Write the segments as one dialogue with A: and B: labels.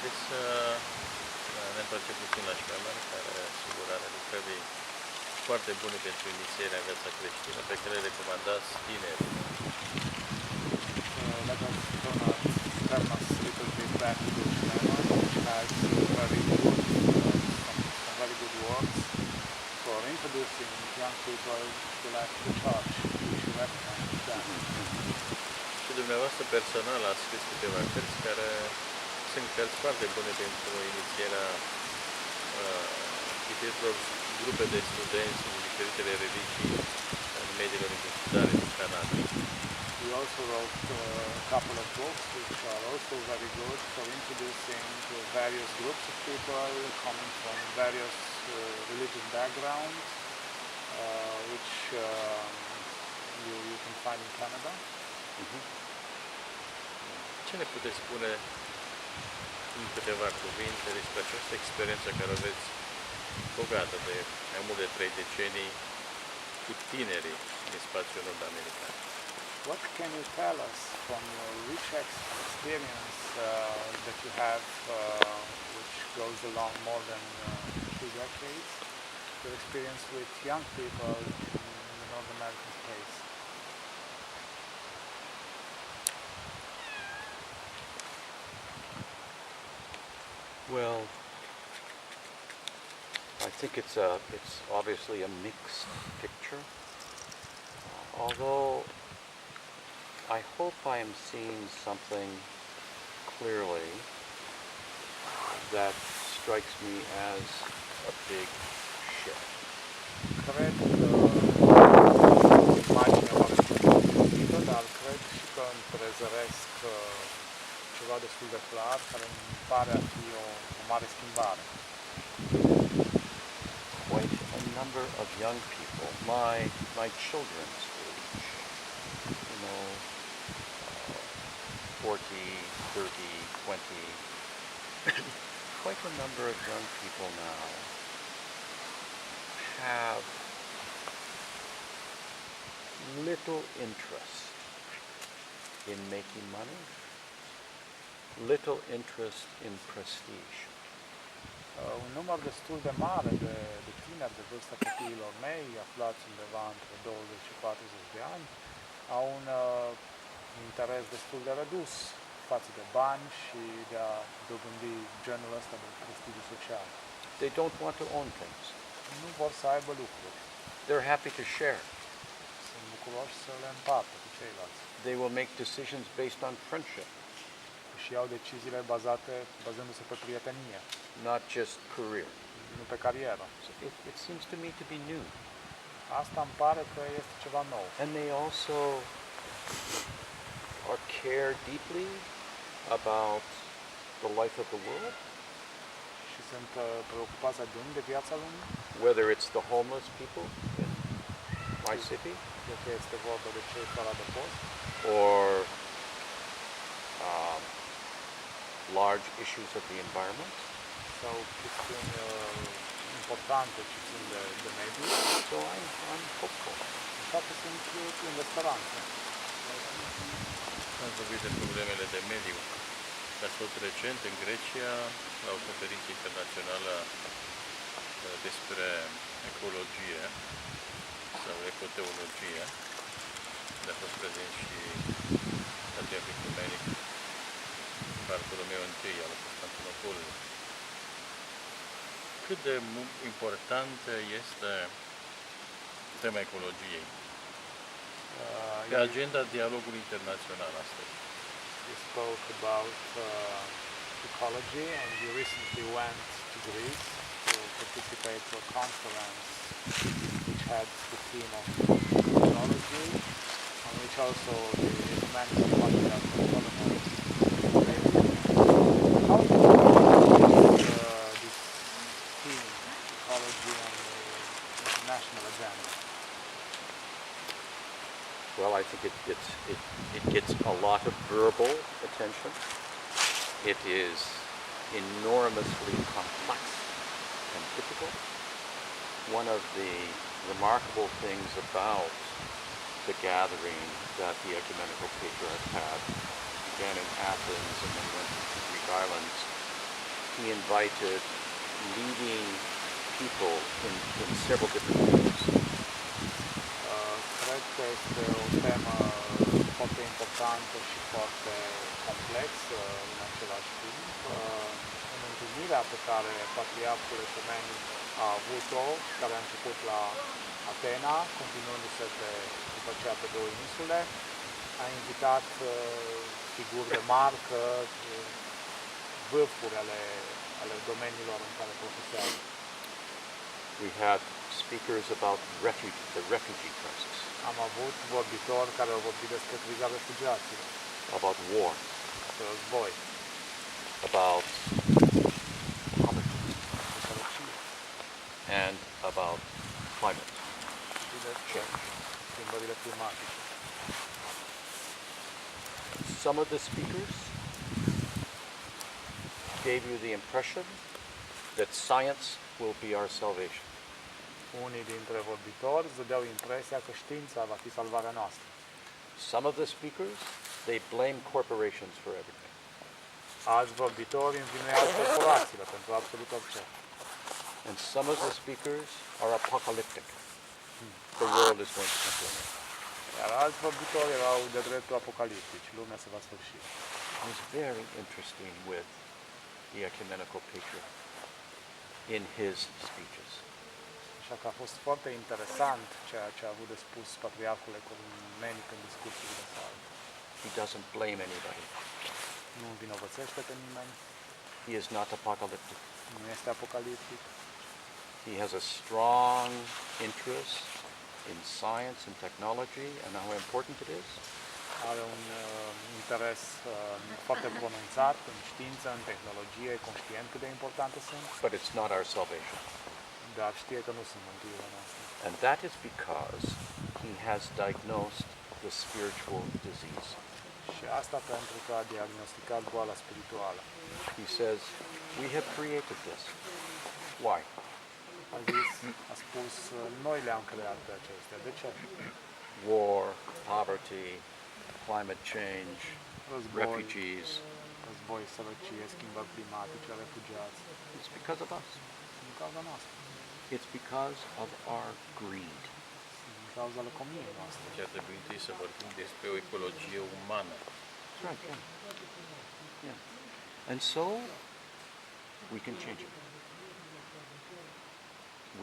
A: Haideți să ne întoarcem puțin la șmeamare, care sigur are lucrări foarte bune pentru inițierea în viața creștină, pe care le recomandați tinerilor.
B: Let us turn us a little bit back to Shema, which has very good, some very good words for introducing young people to life of the church. We should recognize that.
A: Și dumneavoastră personal ați scris câteva cărți care sunt cărți foarte bune pentru inițierea diferitelor grupe de studenți din diferitele religii în mediile universitare din Canada.
B: We also wrote a couple of books which are also very good for introducing various groups of people coming from various religious backgrounds, which you can find in Canada.
A: Ce ne puteți spune în câteva cuvinte despre această experiență care o aveți bogată de mai mult de 3 decenii cu tinerii din spațiul nord-american?
B: What can you tell us from your rich experience that you have, which goes along more than 2 decades, your experience with young people in the North American space?
C: Well, I think it's obviously a mixed picture. Although I hope I am seeing something clearly that strikes me as a big shift.
B: Cred că imaginea oamenii pozitivă, dar cred și că întrezăresc ceva destul de clar, care îmi pare a fi o mare schimbare.
C: Quite a number of young people, my children's age, 40, 30, 20, quite a number of young people now have little interest in making money, little interest in prestige.
B: Un număr destul de mare de tineri de vârsta copiilor mei, aflați undeva între 20 și 40 de ani, au un interes destul de redus față de bani și de a dobândi genul ăsta de prestigiu social.
C: They don't want to own things.
B: Nu vor să aibă lucruri.
C: They're happy to share.
B: Sunt bucuroși să le împartă cu ceilalți.
C: They will make decisions based on friendship.
B: Și iau deciziile bazându-se pe prietenie.
C: Not just career.
B: Nu pe carieră.
C: So it seems to me to be new.
B: Asta îmi pare că este ceva nou.
C: And they also care deeply about the life of the world.
B: Și sunt preocupați adânc de viața lumii.
C: Whether it's the homeless people in my city,
B: că este vorba de cei fără adăpost,
C: or large issues of the environment.
B: Sau chestiuni importante ce țin de mediu.
C: So I'm hopeful.
B: Așa că sunt plin de speranță.
A: Am vorbit de problemele de mediu. Ați fost recent în Grecia la o conferință internațională despre ecologie sau ecoteologie. De a fost prezent și Patriarhul Ecumenic Bartolomeu I al Constantinopolului. Cât de importantă este tema ecologiei pe agenda dialogului internațional astăzi?
B: You spoke about ecology, and you recently went to Greece to participate to a conference which had the theme of ecology, on which also the Ecumenical Patriarch of Bartolomeu. How do you put this theme, ecology, on the international agenda?
C: Well, I think it gets a lot of verbal attention. It is enormously complex and difficult. One of the remarkable things about the gathering that the Ecumenical Patriarch had began in Athens and then went to the Greek islands he invited leading people in several different fields.
B: Cred că este o temă foarte importantă și foarte complexă în același timp. În întâlnirea pe care Patriarhul Ecumenic a avut-o, care a început la Atena, continuându-se după aceea pe două insule, a invitat figuri de marcă, vârfuri ale domeniilor în care profesează.
C: We had speakers about the refugee crisis,
B: Am avut vorbitori care au vorbit despre criza refugiaților,
C: about war,
B: despre război,
C: about poverty,
B: despre sărăcie
C: and about climate
B: și despre schimbările climatice.
C: Some of the speakers gave you the impression that science will be our salvation.
B: Unii dintre vorbitori dădeau impresia că știința va fi salvarea noastră.
C: Some of the speakers, they blame corporations for everything.
B: Alți vorbitori învinuiau corporațiile pentru absolut orice.
C: And some of the speakers are apocalyptic. The world is going to end.
B: Iar alți vorbitori erau de dreptul apocaliptici. Lumea se va sfârși.
C: It was very interesting with the ecumenical patriarch in his speeches.
B: Așa că a fost foarte interesant ceea ce a avut de spus Patriarhul Ecumenic în discursurile sale.
C: He doesn't blame anybody.
B: Nu învinovățește pe nimeni,
C: He is not apocalyptic.
B: nu este apocaliptic.
C: He has a strong interest in science and technology and how important it is.
B: Are un interes foarte pronunțat în știință, în tehnologie, conștient cât de importante sunt,
C: But it's not our salvation.
B: dar știe că nu sunt mântuirea noastră.
C: And that is because he has diagnosed the spiritual disease.
B: Și asta pentru că a diagnosticat boala spirituală.
C: He says, we have created this. Why?
B: A spus, noi le-am creat pe acestea. De ce?
C: War, poverty, climate change,
B: Război,
C: refugees.
B: război, sărăcie, schimbări climatice, refugiați.
C: It's because of us.
B: Din cauza noastră.
C: It's because of our greed.
B: Din cauza lăcomiei noastre.
A: Deci ar trebui întâi să vorbim despre o ecologie umană.
C: That's right, yeah. And so, we can change it.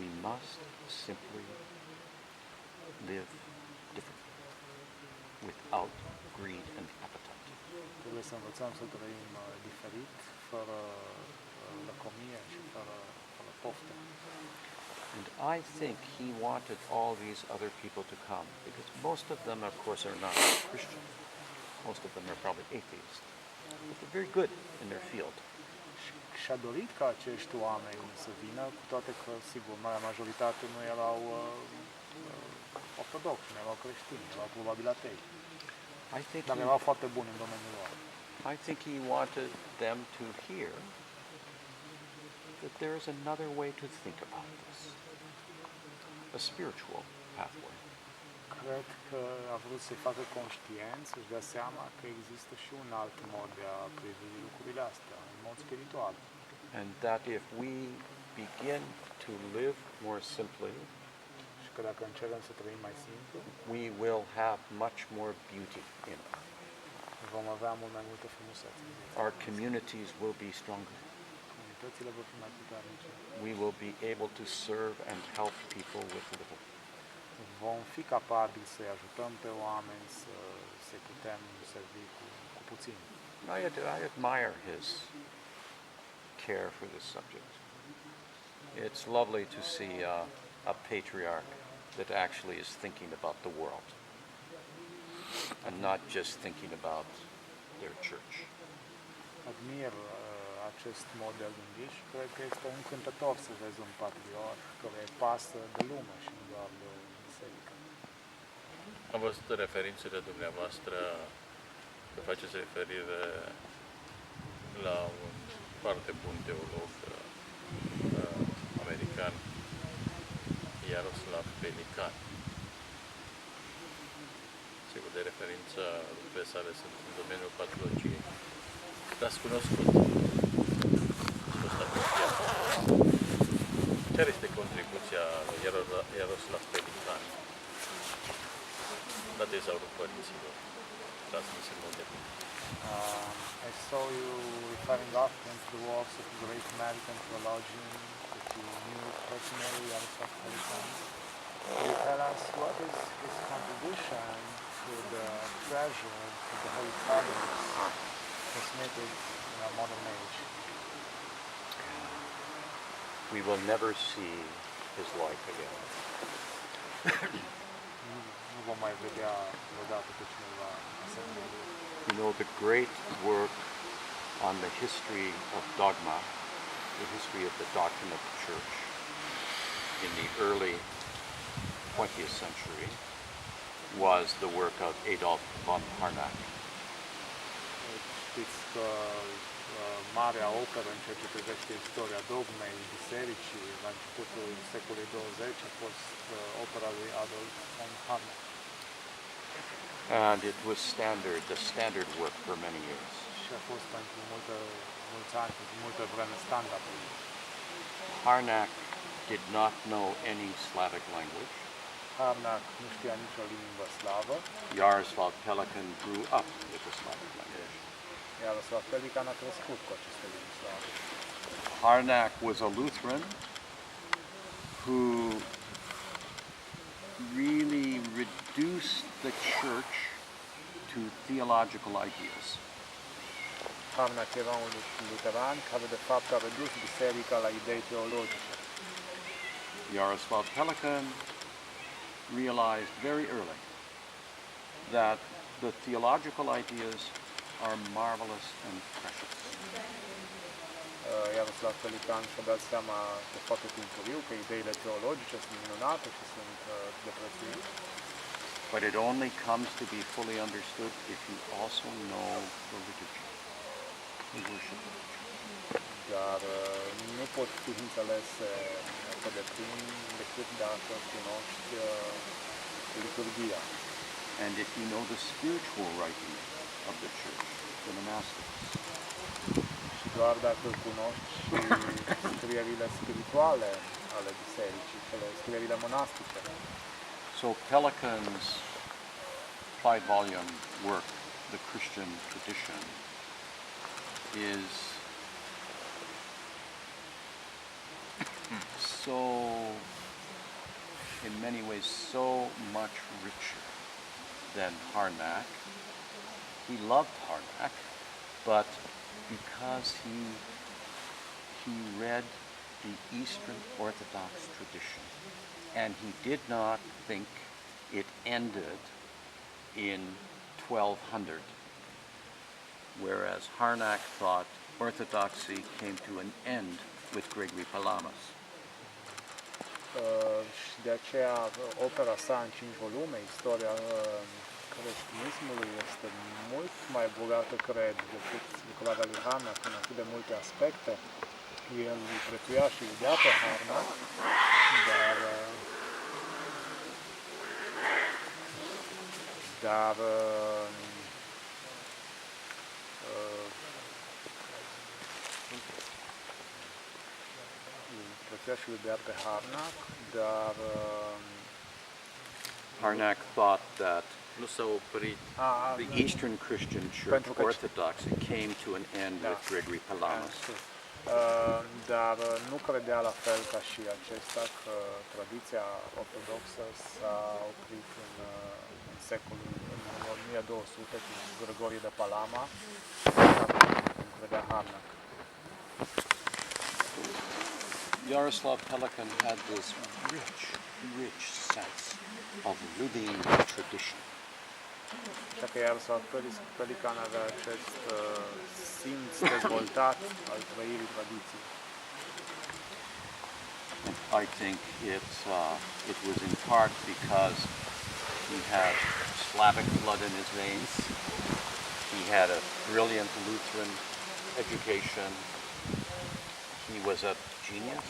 C: We must simply live differently, without greed and appetite.
B: Trebuie să învățăm să trăim diferit, fără lăcomie și fără poftă.
C: And I think he wanted all these other people to come, because most of them, of course, are not Christian. Most of them are probably atheists. But they're very good in their field.
B: Și-a dorit ca acești oameni să vină, cu toate că, sigur, marea majoritate nu erau ortodoxi, nu erau creștini, erau probabil atei. Dar erau foarte buni în domeniul lor.
C: I think he wanted them to hear that there is another way to think about this, a spiritual pathway.
B: Cred că a vrut să-i facă conștienți, să-și dea seama că există și un alt mod de a privi lucrurile astea, un mod spiritual.
C: And that if we begin to live more simply,
B: Și că dacă încercăm să trăim mai simplu,
C: we will have much more beauty in it.
B: vom avea mult mai multă frumusețe.
C: Our communities will be stronger.
B: Comunitățile vor fi mai puternice.
C: We will be able to serve and help people with little.
B: Vom fi capabili să-i ajutăm pe oameni să se putem servi cu puțin.
C: I admire his care for this subject. It's lovely to see a patriarch that actually is thinking about the world and not just thinking about their church.
B: Admir acest mod de a gândi și cred că este încântător să vezi un patriarh care îi pasă de lume și nu doar de biserică.
A: Am văzut referințele dumneavoastră că faceți referire la un foarte bun teolog american, Iaroslav Pelican. Sigur, de referință, lucrurile sale sunt în domeniul patologiei. L-ați cunoscut? Care este contribuția lui Iaroslav Pelican la tezaurul părinților, transmis în mod nebunie?
B: I saw you referring often to the works of a great American theologian that you knew personally, Jaroslav Pelikan. Can you tell us what is his contribution to the treasure of the Holy Fathers transmitted in our modern age?
C: We will never see his like again.
B: Nu vom mai vedea vreodată pe cineva asemenea lui.
C: You know, the great work on the history of dogma, the history of the doctrine of the Church in the early 20th century was the work of Adolf von Harnack.
B: Știți că marea operă în ceea ce privește istoria dogmei bisericii la începutul secolului 20 a fost opera lui Adolf von Harnack.
C: And it was the standard work for many years.
B: Și a fost pentru mulți ani, pentru multă vreme standard.
C: Harnack did not know any Slavic language.
B: Harnack nu știa nicio limbă slavă.
C: Jaroslav Pelikan grew up with the Slavic language.
B: Jaroslav Pelikan a crescut cu aceste limbi slave.
C: Harnack was a Lutheran who really reduced the church to theological ideas.
B: Harnack era un luteran care de fapt a redus biserica la idei teologice.
C: Jaroslav Pelikan realized very early that the theological ideas are marvelous and precious.
B: Jaroslav Pelikan și-a dat seama de foarte timpuriu că ideile teologice sunt minunate și sunt de prețuit.
C: But it only comes to be fully understood if you also know the liturgy, the worship liturgy.
B: Dar nu pot fi înțelese pe deplin decât dacă cunoști liturgia.
C: And if you know the spiritual writing of the church, the monastics.
B: Și doar dacă cunoști și scrierile spirituale ale bisericii, scrierile monastice.
C: So Pelikan's 5-volume work, The Christian Tradition, is so, in many ways, so much richer than Harnack. He loved Harnack, but because he read the Eastern Orthodox tradition, and he did not think it ended in 1200, whereas Harnack thought Orthodoxy came to an end with Gregory Palamas.
B: Și de aceea opera sa în 5 volume, istoria creștinismului, este mult mai bogată, cred, decât lucrarea lui Harnack în atât de multe aspecte. El îi prețuia și iubea pe Harnack, dar prețuia și iubea pe Harnack, dar
C: Harnack thought that
A: Nu s-a oprit.
C: the Eastern Christian Church Orthodoxy came to an end with Gregory Palamas.
B: Dar nu credea la fel ca și acesta că tradiția ortodoxă s-a oprit în secolul în 1200 cu Gregorie de Palama, cum credea Harnack.
C: Jaroslav Pelikan had this rich sense of living tradition.
B: Așa că Jaroslav Pelikan avea acest simț dezvoltat al trăirii tradiției.
C: I think it was in part because he had Slavic blood in his veins. He had a brilliant Lutheran education. He was a genius.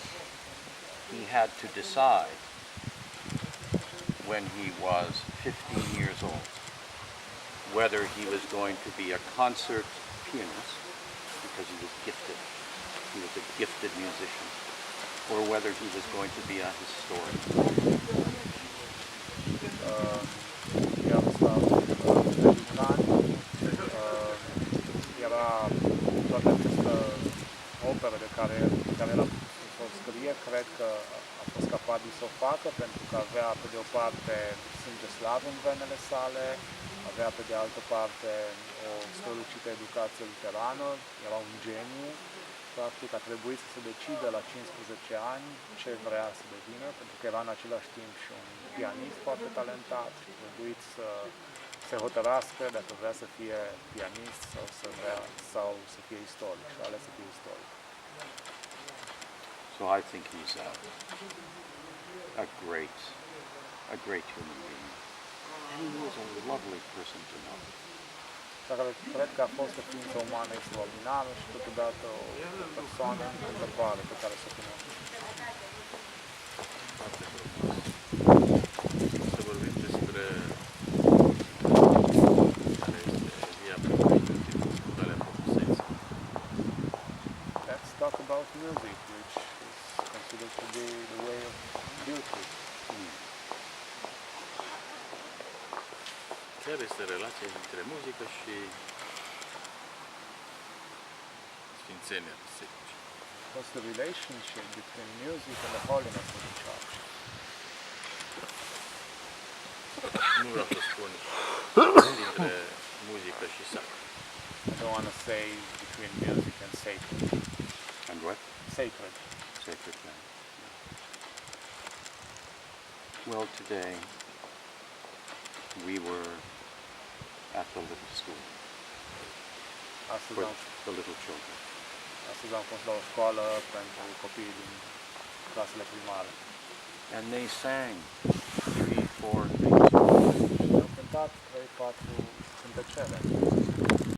C: He had to decide when he was 15 years old whether he was going to be a concert pianist, because he was gifted. He was a gifted musician. or whether he was going to be a historian.
B: El sau american, era toată această operă de care el a putut să o scrie, cred că a fost capabil să o facă, pentru că avea pe de o parte sânge slav în venele sale, avea pe de altă parte o strălucită educație luterană, era un geniu. Practic a trebuit să se decidă la 15 ani ce vrea să devină, pentru că era în același timp și un pianist foarte talentat și a trebuit să se hotărască dacă vrea să fie pianist sau să fie istoric și a ales să fie istoric.
C: So I think he's a great human being. And he was a lovely person to know.
B: Cred că a fost o ființă umană extraordinară și totodată o persoană încântătoare pe care să o cunoaște.
A: Să vorbim despre care este via precurentă în calea frumuseții.
B: Let's talk about music, which is considered to be the way of beauty.
A: Care este relația dintre muzică și sfințenia bisericii?
B: What's the relationship between music and the holiness of the church?
A: Nu vreau să spun dintre muzică și sacru.
B: I don't want to say between music and sacred.
C: And what?
B: Sacred.
C: Sacred thing. Well, today we were at the little school
B: Astăzi
C: for
B: am,
C: the little children.
B: astăzi am fost la o școală pentru copii din clasele primare.
C: And they sang 3, 4 things.
B: Au cântat 3-4 cântecele.